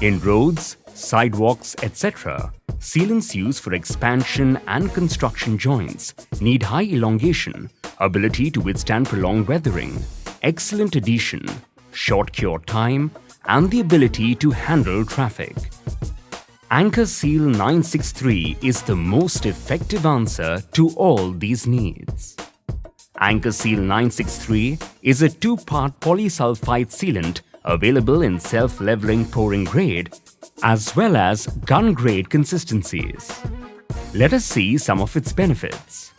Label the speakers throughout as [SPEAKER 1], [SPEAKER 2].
[SPEAKER 1] In roads, sidewalks, etc., sealants used for expansion and construction joints need high elongation, ability to withstand prolonged weathering, excellent adhesion, short cure time, and the ability to handle traffic. Anchorseal 963 is the most effective answer to all these needs. Anchorseal 963 is a two-part polysulphide sealant available in self-leveling pouring grade as well as gun grade consistencies. Let us see some of its benefits.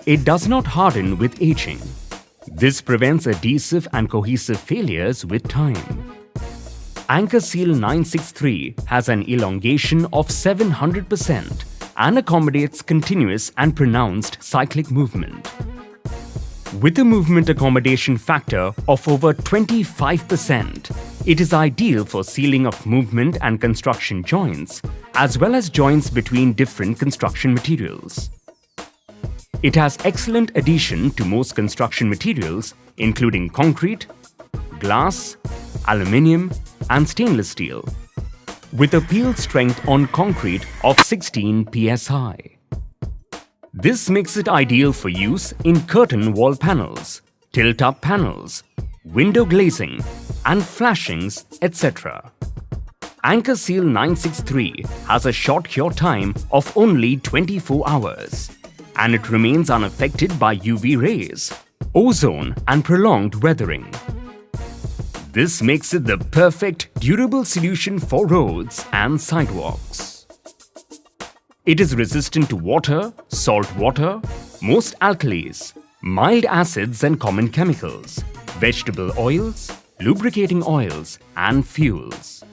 [SPEAKER 1] It does not harden with aging. This prevents adhesive and cohesive failures with time. Anchorseal 963 has an elongation of 700% and accommodates continuous and pronounced cyclic movement. With a movement accommodation factor of over 25%, it is ideal for sealing of movement and construction joints, as well as joints between different construction materials. It has excellent adhesion to most construction materials, including concrete, glass, aluminium, and stainless steel, with a peel strength on concrete of 16 psi. This makes it ideal for use in curtain wall panels, tilt-up panels, window glazing, and flashings, etc. Anchorseal 963 has a short cure time of only 24 hours, and it remains unaffected by UV rays, ozone, and prolonged weathering. This makes it the perfect durable solution for roads and sidewalks. It is resistant to water, salt water, most alkalis, mild acids and common chemicals, vegetable oils, lubricating oils, and fuels.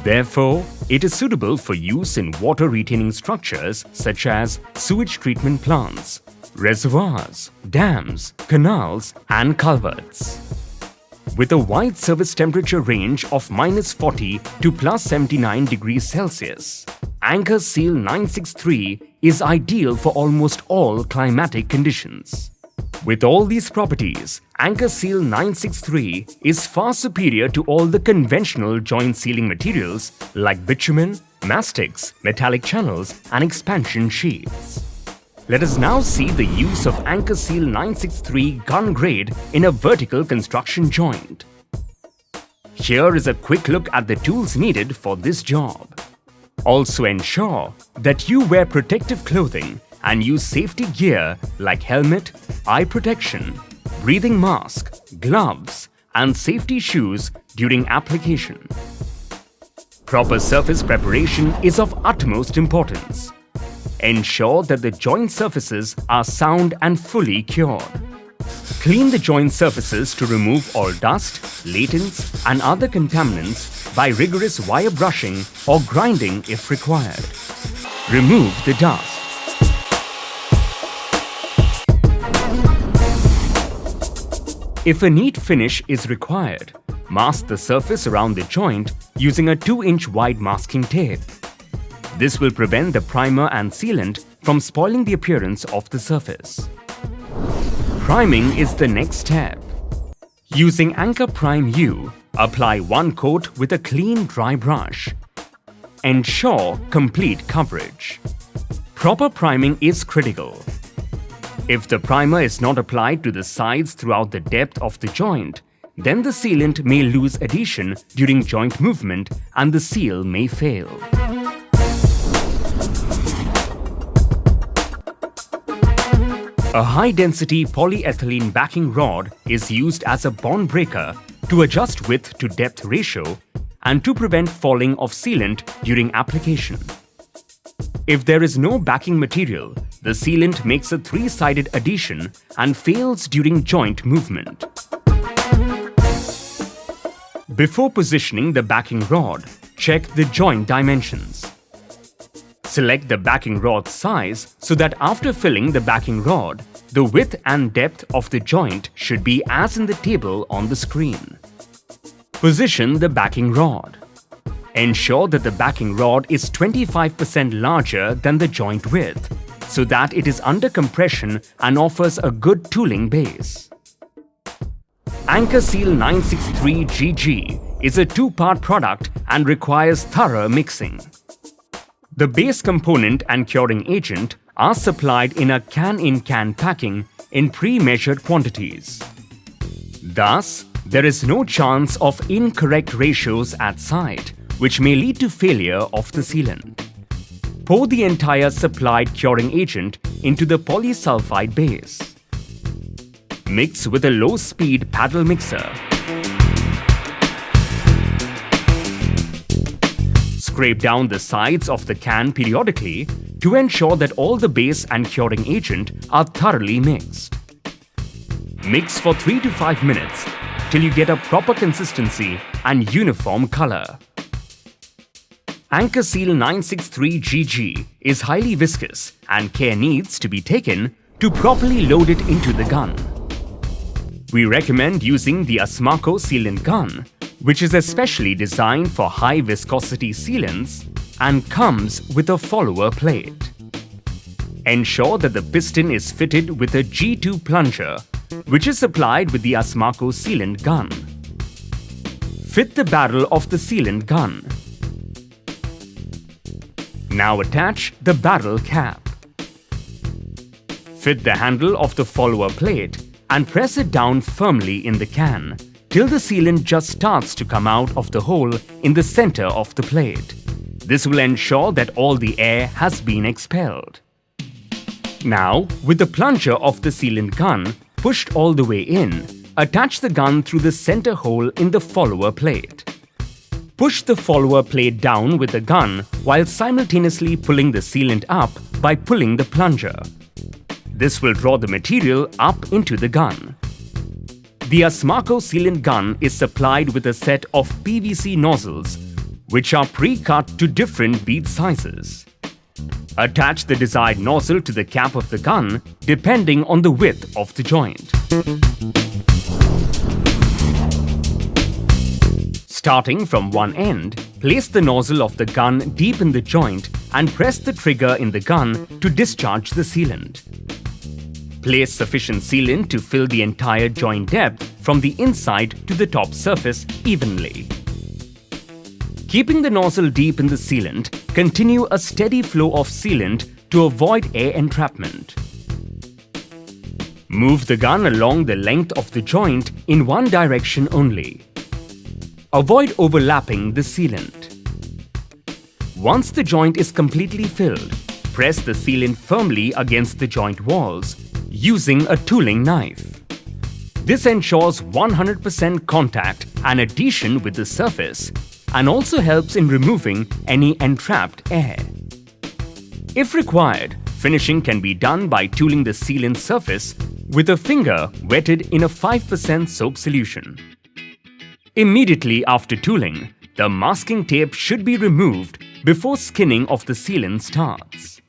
[SPEAKER 1] Therefore, it is suitable for use in water-retaining structures such as sewage treatment plants, reservoirs, dams, canals, and culverts. With a wide service temperature range of -40 to +79 degrees Celsius, Anchorseal 963 is ideal for almost all climatic conditions. With all these properties, Anchorseal 963 is far superior to all the conventional joint sealing materials like bitumen, mastics, metallic channels, and expansion sheets. Let us now see the use of Anchorseal 963 gun grade in a vertical construction joint. Here is a quick look at the tools needed for this job. Also ensure that you wear protective clothing and use safety gear like helmet, eye protection, breathing mask, gloves, and safety shoes during application. Proper surface preparation is of utmost importance. Ensure that the joint surfaces are sound and fully cured. Clean the joint surfaces to remove all dust, latents, and other contaminants by rigorous wire brushing or grinding if required. Remove the dust. If a neat finish is required, mask the surface around the joint using a 2-inch wide masking tape. This will prevent the primer and sealant from spoiling the appearance of the surface. Priming is the next step. Using Anchor Prime U, apply one coat with a clean dry brush. Ensure complete coverage. Proper priming is critical. If the primer is not applied to the sides throughout the depth of the joint, then the sealant may lose adhesion during joint movement and the seal may fail. A high-density polyethylene backing rod is used as a bond breaker to adjust width to depth ratio and to prevent falling of sealant during application. If there is no backing material, the sealant makes a 3-sided adhesion and fails during joint movement. Before positioning the backing rod, check the joint dimensions. Select the backing rod size so that after filling the backing rod, the width and depth of the joint should be as in the table on the screen. Position the backing rod. Ensure that the backing rod is 25% larger than the joint width, so that it is under compression and offers a good tooling base. Anchorseal 963 GG is a 2-part product and requires thorough mixing. The base component and curing agent are supplied in a can-in-can packing in pre-measured quantities. Thus, there is no chance of incorrect ratios at site, which may lead to failure of the sealant. Pour the entire supplied curing agent into the polysulphide base. Mix with a low-speed paddle mixer. Scrape down the sides of the can periodically to ensure that all the base and curing agent are thoroughly mixed. Mix for 3 to 5 minutes till you get a proper consistency and uniform color. Anchorseal 963GG is highly viscous and care needs to be taken to properly load it into the gun. We recommend using the Asmaco sealant gun, which is especially designed for high viscosity sealants and comes with a follower plate. Ensure that the piston is fitted with a G2 plunger, which is supplied with the Asmaco sealant gun. Fit the barrel of the sealant gun. Now attach the barrel cap. Fit the handle of the follower plate and press it down firmly in the can till the sealant just starts to come out of the hole in the center of the plate. This will ensure that all the air has been expelled. Now, with the plunger of the sealant gun pushed all the way in, attach the gun through the center hole in the follower plate. Push the follower plate down with the gun while simultaneously pulling the sealant up by pulling the plunger. This will draw the material up into the gun. The Asmaco sealant gun is supplied with a set of PVC nozzles, which are pre-cut to different bead sizes. Attach the desired nozzle to the cap of the gun depending on the width of the joint. Starting from one end, place the nozzle of the gun deep in the joint and press the trigger in the gun to discharge the sealant. Place sufficient sealant to fill the entire joint depth from the inside to the top surface evenly. Keeping the nozzle deep in the sealant, continue a steady flow of sealant to avoid air entrapment. Move the gun along the length of the joint in one direction only. Avoid overlapping the sealant. Once the joint is completely filled, press the sealant firmly against the joint walls using a tooling knife. This ensures 100% contact and adhesion with the surface and also helps in removing any entrapped air. If required, finishing can be done by tooling the sealant surface with a finger wetted in a 5% soap solution. Immediately after tooling, the masking tape should be removed before skinning of the sealant starts.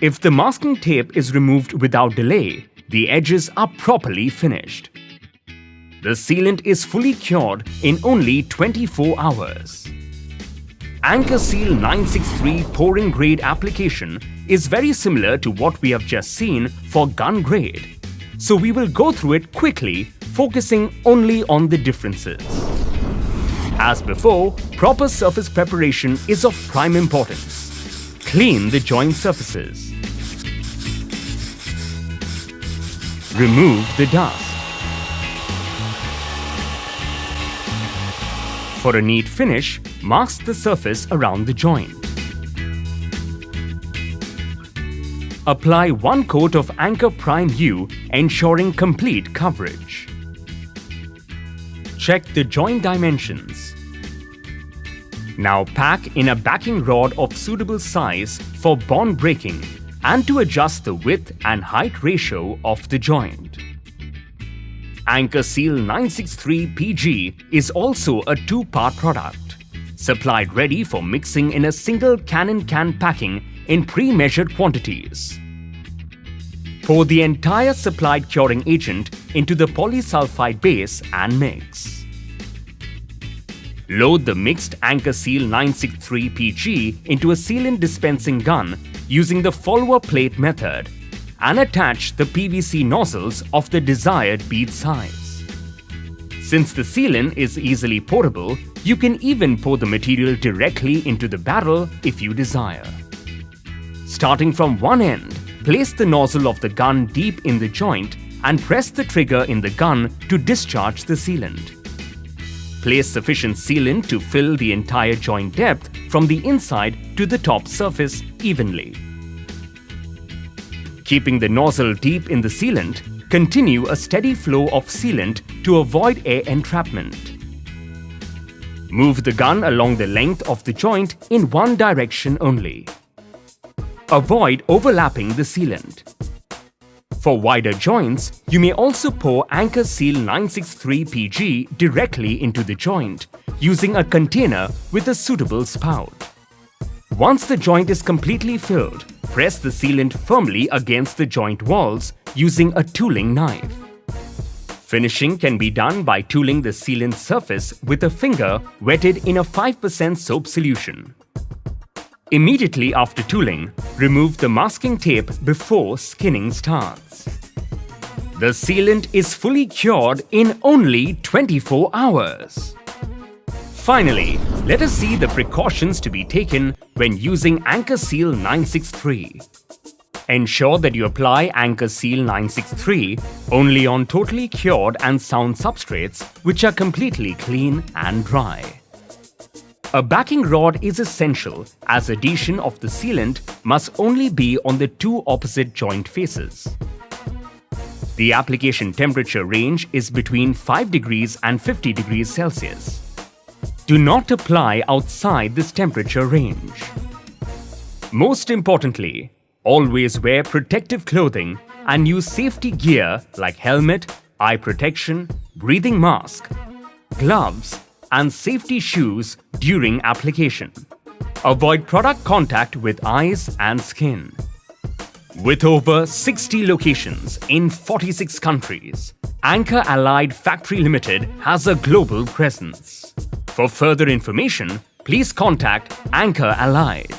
[SPEAKER 1] If the masking tape is removed without delay, the edges are properly finished. The sealant is fully cured in only 24 hours. Anchorseal 963 pouring grade application is very similar to what we have just seen for gun grade. So we will go through it quickly, focusing only on the differences. As before, proper surface preparation is of prime importance. Clean the joint surfaces. Remove the dust. For a neat finish, mask the surface around the joint. Apply one coat of Anchor Prime U, ensuring complete coverage. Check the joint dimensions. Now pack in a backing rod of suitable size for bond breaking and to adjust the width and height ratio of the joint. Anchorseal 963 PG is also a two-part product, supplied ready for mixing in a single can-in-can packing in pre-measured quantities. Pour the entire supplied curing agent into the polysulphide base and mix. Load the mixed Anchorseal 963 PG into a sealant dispensing gun using the follower plate method and attach the PVC nozzles of the desired bead size. Since the sealant is easily pourable, you can even pour the material directly into the barrel if you desire. Starting from one end, place the nozzle of the gun deep in the joint and press the trigger in the gun to discharge the sealant. Place sufficient sealant to fill the entire joint depth from the inside to the top surface evenly. Keeping the nozzle deep in the sealant, continue a steady flow of sealant to avoid air entrapment. Move the gun along the length of the joint in one direction only. Avoid overlapping the sealant. For wider joints, you may also pour Anchorseal 963 PG directly into the joint using a container with a suitable spout. Once the joint is completely filled, press the sealant firmly against the joint walls using a tooling knife. Finishing can be done by tooling the sealant surface with a finger wetted in a 5% soap solution. Immediately after tooling, remove the masking tape before skinning starts. The sealant is fully cured in only 24 hours. Finally, let us see the precautions to be taken when using Anchorseal 963. Ensure that you apply Anchorseal 963 only on totally cured and sound substrates which are completely clean and dry. A backing rod is essential as adhesion of the sealant must only be on the two opposite joint faces. The application temperature range is between 5 degrees and 50 degrees Celsius. Do not apply outside this temperature range. Most importantly, always wear protective clothing and use safety gear like helmet, eye protection, breathing mask, gloves, and safety shoes during application. Avoid product contact with eyes and skin. With over 60 locations in 46 countries, Anchor Allied Factory Limited has a global presence. For further information, please contact Anchor Allied.